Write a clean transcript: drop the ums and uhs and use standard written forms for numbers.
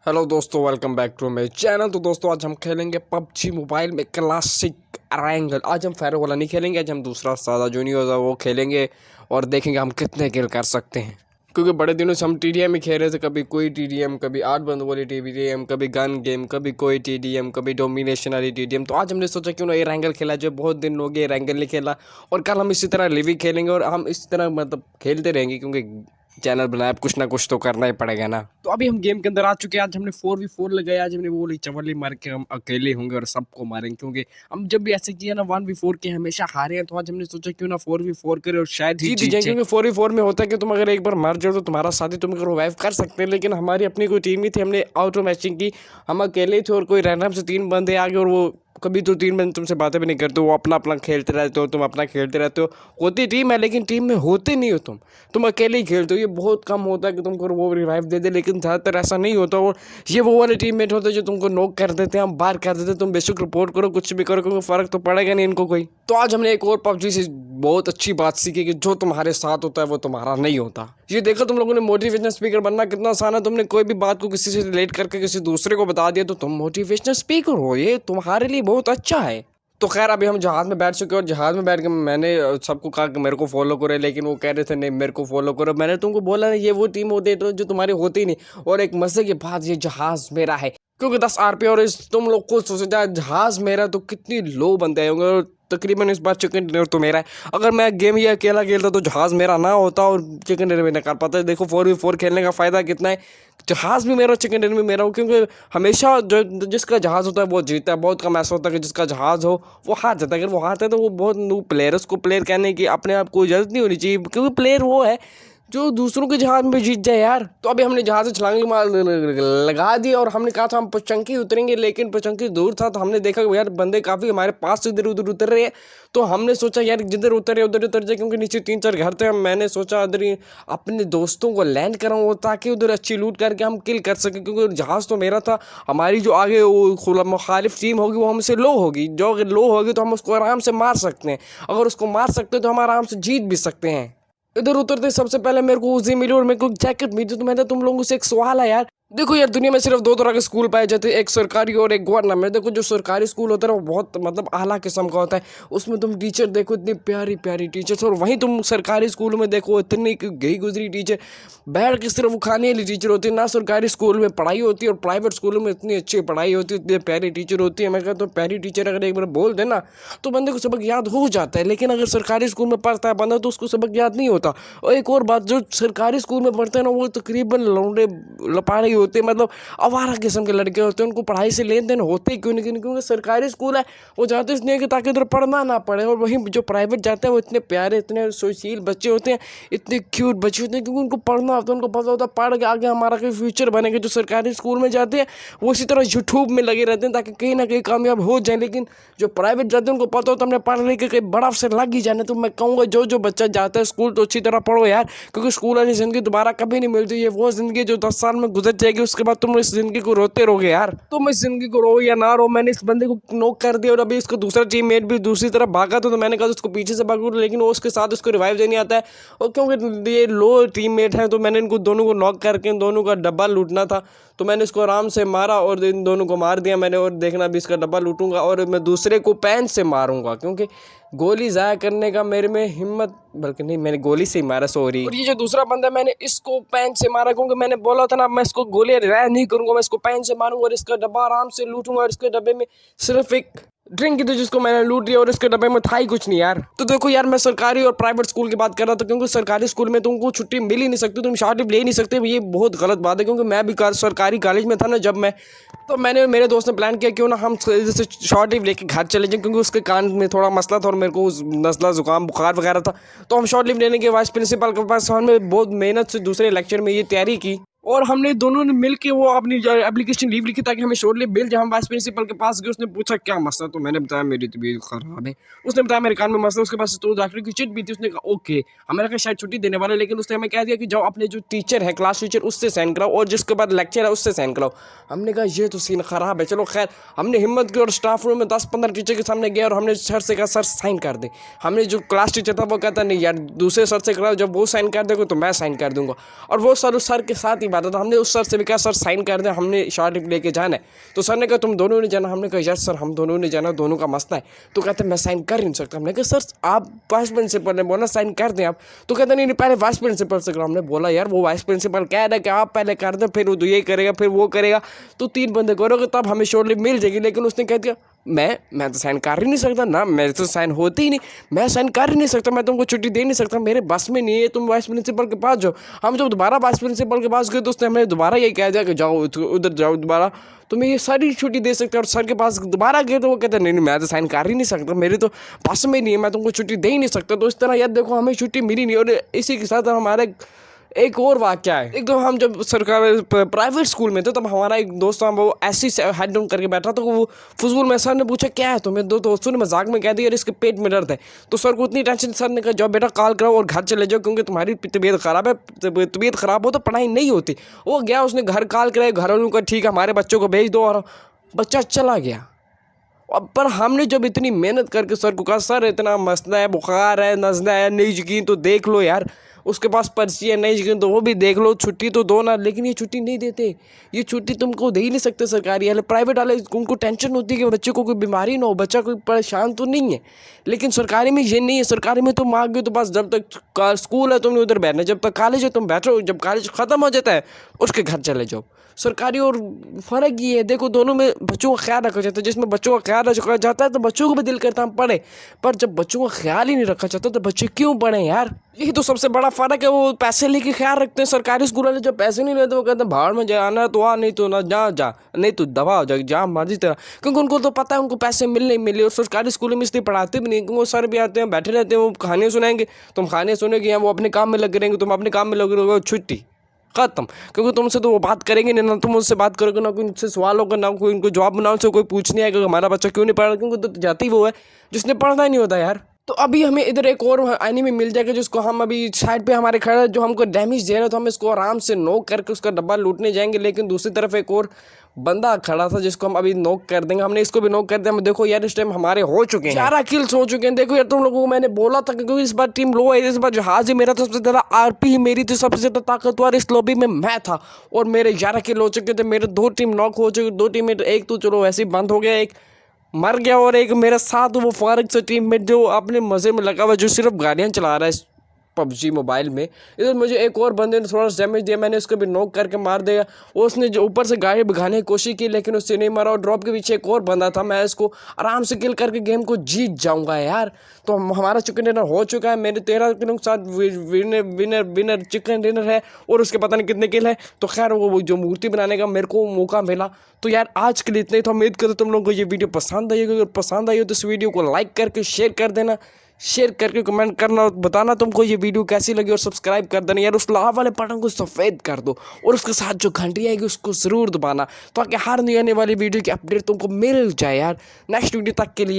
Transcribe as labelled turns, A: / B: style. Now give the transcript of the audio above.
A: Hello दोस्तों, welcome back to my channel. तो दोस्तों आज हम खेलेंगे पबजी मोबाइल में क्लासिक रैंक। आज हम फेरो वाला नहीं खेलेंगे, आज हम दूसरा सादा जो नहीं होता वो खेलेंगे और देखेंगे हम कितने किल कर सकते हैं। क्योंकि बड़े दिनों से हम टीडीएम ही खेल रहे थे, कभी कोई टीडीएम, कभी 8 बंदों वाली टीडीएम, कभी गन गेम, कभी कोई टीडीएम, कभी डोमिनेशन वाली टीडीएम। तो आज हमने सोचा क्यों ना ये रैंगल खेला, जो बहुत दिन हो गए रैंगल नहीं खेला। और कल हम इसी तरह लिवी खेलेंगे और हम इस तरह मतलब खेलते रहेंगे, क्योंकि चैनल बनाया, कुछ ना कुछ तो करना ही पड़ेगा ना। तो अभी हम गेम के अंदर आ चुके हैं। आज हमने 4v4 लगाया। आज हमने वो वाली चवली मार के हम अकेले होंगे और सबको मारेंगे, क्योंकि हम जब भी ऐसे किया ना 1v4 के हमेशा हारे हैं। तो आज हमने सोचा क्यों ना 4v4 करें और शायद जीत जाए, क्योंकि 4v4 में होता है कि तुम अगर एक बार मर जाओ तो तुम्हारा साथी तुम रिवाइव कर सकते हैं। लेकिन हमारी अपनी कोई टीम ही थी, हमने आउट मैचिंग की, हम अकेले थे और कोई रैंडम से 3 बंदे आ गए और वो कभी तो 3 बंदे तुमसे बातें भी नहीं करते, वो अपना अपना खेलते रहते हो, तुम अपना खेलते रहते हो। होती टीम है लेकिन टीम में होते नहीं हो, तुम अकेले ही खेलते हो। ये बहुत कम होता है कि तुमको वो रिवाइव दे दे, लेकिन ज़्यादातर ऐसा नहीं होता। और ये वो वाले टीममेट होते हैं जो तुमको नॉक कर देते हैं, हम बाहर कर देते हैं। तुम बेशक रिपोर्ट करो, कुछ भी करो, क्योंकि फ़र्क तो पड़ेगा नहीं इनको कोई। तो आज हमने एक और पबजी से बहुत अच्छी बात सीखी कि जो तुम्हारे साथ होता है वो तुम्हारा नहीं होता। ये देखो तुम लोगों ने मोटिवेशनल स्पीकर बनना कितना आसान है। तुमने कोई भी बात को किसी से रिलेट करके किसी दूसरे को बता दिया तो तुम मोटिवेशनल स्पीकर हो। ये तुम्हारे लिए बहुत अच्छा है। तो खैर अभी हम जहाज़ में बैठ चुके और जहाज़ में बैठ के मैंने सबको कहा कि मेरे को फॉलो करो, लेकिन वो कह रहे थे नहीं मेरे को फॉलो करो। मैंने तुमको बोला ये वो टीम होती है तो जो तुम्हारी होती ही नहीं। और एक मजे की बात, ये जहाज़ मेरा है, क्योंकि 10 आरपी और तुम लोग को सोचो जाए जहाज़ मेरा तो कितनी लो बंदे आए होंगे। और तकरीबन इस बार चिकन डिनर तो मेरा है। अगर मैं गेम ये अकेला खेलता तो जहाज़ मेरा ना होता और चिकन डिनर भी ना कर पाता। देखो 4v4 खेलने का फ़ायदा कितना है, जहाज़ भी मेरा, चिकन डिनर भी मेरा हो, क्योंकि हमेशा जो जिसका जहाज़ होता है वो जीतता है। बहुत कम ऐसा होता है कि जिसका जहाज़ हो वो हार जाता है। अगर वो हारता है तो वो बहुत न्यू प्लेयर है। उसको प्लेयर कहने की अपने आप को इजाज़त नहीं होनी चाहिए, क्योंकि प्लेयर वो है जो दूसरों के जहाज में जीत जाए यार। तो अभी हमने जहाज से छलांग लगा दी और हमने कहा था हम पचंकी उतरेंगे, लेकिन पचंकी दूर था। तो हमने देखा यार बंदे काफ़ी हमारे पास से इधर उधर उतर रहे हैं। तो हमने सोचा यार जिधर उतरे उधर उतर जाए, क्योंकि नीचे 3-4 घर थे। मैंने सोचा उधर ही अपने दोस्तों को लैंड कराऊँ ताकि उधर अच्छी लूट करके हम किल कर सकें, क्योंकि जहाज़ तो मेरा था। हमारी जो आगे वो मुखालिफ टीम होगी वो हमसे लो होगी, जो अगर लो होगी तो हम उसको आराम से मार सकते हैं। अगर उसको मार सकते हैं तो हम आराम से जीत भी सकते हैं। इधर उतरते सबसे पहले मेरे को उजी मिली और मेरे को जैकेट मिली। तो मैंने तुम लोगों से एक सवाल है यार, देखो यार दुनिया में सिर्फ 2 तरह के स्कूल पाए जाते हैं, एक सरकारी और एक गवर्नमेंट। देखो जो सरकारी स्कूल होता है वो बहुत मतलब आला किस्म का होता है। उसमें तुम टीचर देखो इतनी प्यारी प्यारी टीचर्स, और वहीं तुम सरकारी स्कूल में देखो इतनी गई गुजरी टीचर, बैठ के सिर्फ वो खाने वाली टीचर होती है। ना सरकारी स्कूल में पढ़ाई होती है और प्राइवेट स्कूलों में इतनी अच्छी पढ़ाई होती है, इतनी प्यारी टीचर होती है। मैं कहता हूँ प्यारी टीचर अगर एक बार बोल देना तो बंदे को सबक याद हो जाता है। लेकिन अगर सरकारी स्कूल में पढ़ता है बंदा तो उसको सबक याद नहीं होता। और एक और बात, जो सरकारी स्कूल में पढ़ते हैं ना वो तकरीबन लौंडे लपाड़े होते हैं, मतलब आवारा किस्म के लड़के होते हैं। उनको पढ़ाई से लेन देन होते ही क्यों नहीं, क्योंकि सरकारी स्कूल है वो जाते इसलिए कि ताकि उधर पढ़ना ना पड़े। और वहीं जो प्राइवेट जाते हैं वो इतने प्यारे, इतने सुशील बच्चे होते हैं, इतने क्यूट बच्चे होते हैं, क्योंकि उनको पढ़ना होता है, उनको पता होता है पढ़ के आगे हमारा कोई फ्यूचर बनेगा। जो सरकारी स्कूल में जाते हैं वो इसी तरह यूट्यूब में लगे रहते हैं ताकि कहीं ना कहीं कामयाब हो जाए। लेकिन जो प्राइवेट जाते हैं उनको पता होता है हमने पढ़ लिख के कहीं बड़ा अफसर लग ही जाना। तो मैं कहूँगा जो बच्चा जाता है स्कूल तो अच्छी तरह पढ़ो यार, क्योंकि स्कूल वाली ज़िंदगी दोबारा कभी नहीं मिलती। ये वो ज़िंदगी जो 10 साल में गुजर जाएगी, उसके बाद तुम इस ज़िंदगी को रोते रहोगे यार। तुम इस ज़िंदगी को रो या ना रो, मैंने इस बंदे को नॉक कर दिया और अभी इसका दूसरा टीममेट भी दूसरी तरफ भागा था। तो मैंने कहा उसको पीछे से भागो, लेकिन वो उसके साथ उसको रिवाइव देने आता है। और क्योंकि ये लो टीममेट है तो मैंने इनको दोनों को नॉक करके इन दोनों का डब्बा लूटना था। तो मैंने इसको आराम से मारा और इन दोनों को मार दिया मैंने। और देखना अभी इसका डब्बा लूटूंगा और मैं दूसरे को पेन से मारूंगा, क्योंकि गोली ज़ाया करने का मेरे में हिम्मत, बल्कि नहीं मैंने गोली से ही मारा, सॉरी। और ये जो दूसरा बंदा मैंने इसको पेन से मारा, क्योंकि मैंने बोला था ना मैं इसको गोली राय नहीं करूंगा, मैं इसको पेन से मारूंगा और इसका डब्बा आराम से लूटूंगा। और इसके डब्बे में सिर्फ एक ड्रिंक थी जिसको मैंने लूट लिया और इसके डब्बे में था ही कुछ नहीं यार। तो देखो यार मैं सरकारी और प्राइवेट स्कूल की बात कर रहा था, क्योंकि सरकारी स्कूल में तुमको छुट्टी मिल ही नहीं सकती, तुम शॉर्ट लीव ले नहीं सकते। ये बहुत गलत बात है, क्योंकि मैं भी सरकारी कॉलेज में था ना जब मैं, तो मैंने मेरे दोस्त ने प्लान किया क्यों ना हम जैसे शॉर्ट लीव लेके घर चले जाएं, क्योंकि उसके कान में थोड़ा मसला था और मेरे को नज़ला जुकाम बुखार वगैरह था। तो हम शॉर्ट लीव लेने के वाइस प्रिंसिपल के पास हमने बहुत मेहनत से दूसरे लेक्चर में ये तैयारी की और हमने दोनों ने मिल के वो अपनी एप्लीकेशन लीव लिखी ताकि हमें शॉर्ट लीव मिल जाए। हम वाइस प्रिंसिपल के पास गए, उसने पूछा क्या मसला, तो मैंने बताया मेरी तबीयत ख़राब है। उसने बताया मेरे कान में मसला, उसके पास तो डॉक्टर की चिट भी थी। उसने कहा ओके, हमें कहा शायद छुट्टी देने वाला, लेकिन उसने हमें कह दिया कि जाओ अपने जो टीचर है क्लास टीचर उससे साइन कराओ और जिसके बाद लेक्चर है उससे साइन कराओ। हमने कहा ये तो सीन ख़राब है। चलो खैर हमने हिम्मत की और स्टाफ रूम में 10-15 टीचर के सामने गया और हमने सर से कहा सर साइन कर दे। हमने जो क्लास टीचर था वो कहता नहीं यार दूसरे सर से कराओ, जब वो साइन कर देगा तो मैं साइन कर दूंगा। और वो सर उस सर के साथ ही बैठा था। हमने उस सर से भी कहा सर साइन कर दें, हमने शॉर्ट लेके जाना है। तो सर ने कहा तुम दोनों ने जाना। हमने कहा यस सर हम दोनों ने जाना, दोनों का मसला है। तो कहते मैं साइन कर नहीं सकता। हमने कहा सर आप वाइस प्रिंसिपल ने बोला साइन कर दें आप। तो कहते नहीं पहले वाइस प्रिंसिपल से करो। हमने बोला यार वो वाइस प्रिंसिपल कह रहा है कि आप पहले कर दें, फिर वो ये करेगा फिर वो करेगा, तो 3 बंदे करोगे तब हमें शॉर्ट लीव मिल जाएगी। लेकिन उसने कह दिया मैं तो साइन कर ही नहीं सकता ना, मेरे तो साइन होती ही नहीं, मैं साइन कर ही नहीं सकता, मैं तुमको छुट्टी दे नहीं सकता, मेरे बस में नहीं है, तुम वाइस प्रिंसिपल के पास जाओ। हम जब दोबारा वाइस प्रिंसिपल के पास गए तो उसने हमें दोबारा यही कह दिया कि जाओ उधर जाओ दोबारा, तुम्हें ये सारी छुट्टी दे सकते हो। और सर के पास दोबारा गए तो वो कहते नहीं मैं तो साइन कर ही नहीं सकता, मेरी तो बस में नहीं है, मैं तुमको छुट्टी दे ही नहीं सकता। तो इस तरह यार देखो हमें छुट्टी मिली नहीं। और इसी के साथ हमारे एक और वाक्य है। एक तो हम जब सरकार प्राइवेट स्कूल में थे तब हमारा एक दोस्त था, वो ऐसे ही हेड डाउन करके बैठा। तो वो फजूल में सर ने पूछा क्या है तुम्हें, दो दोस्तों ने मजाक में कह दिया इसके पेट में दर्द है। तो सर को इतनी टेंशन, सर ने कहा जाओ बेटा कॉल कराओ और घर चले जाओ क्योंकि तुम्हारी तबीयत ख़राब है, तबीयत ख़राब हो तो पढ़ाई नहीं होती। वो गया, उसने घर कॉल कराया, घर वालों को ठीक है हमारे बच्चों को भेज दो, और बच्चा चला गया। अब पर हमने जब इतनी मेहनत करके सर को कहा सर इतना मसला है, बुखार है, नज़ला है, नहीं यकीन तो देख लो यार, उसके पास पर्ची है, नहीं यकीन तो वो भी देख लो, छुट्टी तो दो ना। लेकिन ये छुट्टी नहीं देते, ये छुट्टी तुमको दे ही नहीं सकते सरकारी वाले। प्राइवेट वाले उनको टेंशन होती है कि बच्चे को कोई बीमारी ना हो, बच्चा कोई परेशान तो नहीं है। लेकिन सरकारी में ये नहीं है। सरकारी में तुम आ गए तो बस जब तक स्कूल है तुमने उधर बैठना, जब तक कॉलेज है तुम बैठो, जब कॉलेज ख़त्म हो जाता है उसके घर चले जाओ। सरकारी और फ़र्क ये है देखो, दोनों में बच्चों का ख्याल रखा जाता है। जिसमें बच्चों का ख्याल रखा जाता है तो बच्चों को भी दिल करता हम पढ़े, पर जब बच्चों का ख्याल ही नहीं रखा जाता तो बच्चे क्यों पढ़ें यार। यही तो सबसे बड़ा फ़र्क है। वो पैसे लेके ख्याल रखते हैं, सरकारी स्कूल वाले जब पैसे नहीं लेते वो कहते हैं भाड़ में जाना है तो आ, नहीं तो ना जा, नहीं तो दबा हो जाए, जा मर्जी तरह, क्योंकि उनको तो पता है उनको पैसे मिल नहीं मिले। और सरकारी स्कूलों में इसलिए पढ़ाते भी नहीं क्योंकि वो सर भी आते हैं बैठे रहते हैं, वो कहानियाँ सुनाएंगे, तुम कहानियाँ सुनेंगे, या वो अपने काम में लगे रहेंगे, तुम अपने काम में लगे रहोगे, छुट्टी खत्म। क्योंकि तुमसे तो वो बात करेंगे नहीं, ना तुम उससे बात करोगे, ना कोई उनसे सवाल होगा, ना कोई उनको जवाब, ना उनसे कोई पूछने आएगा हमारा बच्चा क्यों नहीं पढ़ रहा, क्योंकि तो जाती वो है जिसने पढ़ना ही नहीं होता यार। तो अभी हमें इधर एक और एनिमे मिल जाएगा जिसको हम अभी साइड पे हमारे खड़ा जो हमको डैमेज दे रहा है, तो हम इसको आराम से नोक करके उसका डब्बा लूटने जाएंगे। लेकिन दूसरी तरफ एक और बंदा खड़ा था जिसको हम अभी नोक कर देंगे। हमने इसको भी नोक कर दिया। हम देखो यार इस टाइम हमारे हो चुके हैं 11 किल्स हो चुके हैं। देखो यार तुम लोगों को मैंने बोला था क्योंकि इस बार टीम लो है, इस बार जहाज ही मेरा तो सबसे ज़्यादा आरपी ही मेरी थी, सबसे ज़्यादा ताकतवर इस लॉबी में मैं था, और मेरे 11 किल हो चुके थे। मेरे 2 टीम नॉक हो चुके, 2 टीम में एक तो चलो वैसे ही बंद हो गया, एक मर गया, और एक मेरे साथ वो फारिग से टीम में जो अपने मज़े में लगा हुआ, जो सिर्फ गाड़ियाँ चला रहा है पबजी मोबाइल में। इधर मुझे एक और बंदे ने थोड़ा सा डैमेज दिया, मैंने उसको भी नॉक करके मार दिया। उसने जो ऊपर से गाड़ी भगाने की कोशिश की लेकिन उससे नहीं मारा। और ड्रॉप के पीछे एक और बंदा था, मैं इसको आराम से किल करके गेम को जीत जाऊंगा यार। तो हमारा चिकन डिनर हो चुका है, मेरे 13 किलों के साथ विनर चिकन डिनर है, और उसके पता नहीं कितने किल है। तो खैर वो जो मूर्ति बनाने का मेरे को मौका मिला। तो यार आज के लिए इतना ही था। उम्मीद करो तुम लोगों को ये वीडियो पसंद आई होगी। अगर पसंद आई हो तो इस वीडियो को लाइक करके शेयर कर देना, शेयर करके कमेंट करना, बताना तुमको ये वीडियो कैसी लगी, और सब्सक्राइब कर देना यार। उस लाल वाले बटन को सफ़ेद कर दो, और उसके साथ जो घंटी आएगी उसको ज़रूर दबाना, ताकि हर नई आने वाली वीडियो की अपडेट तुमको मिल जाए यार नेक्स्ट वीडियो तक के लिए।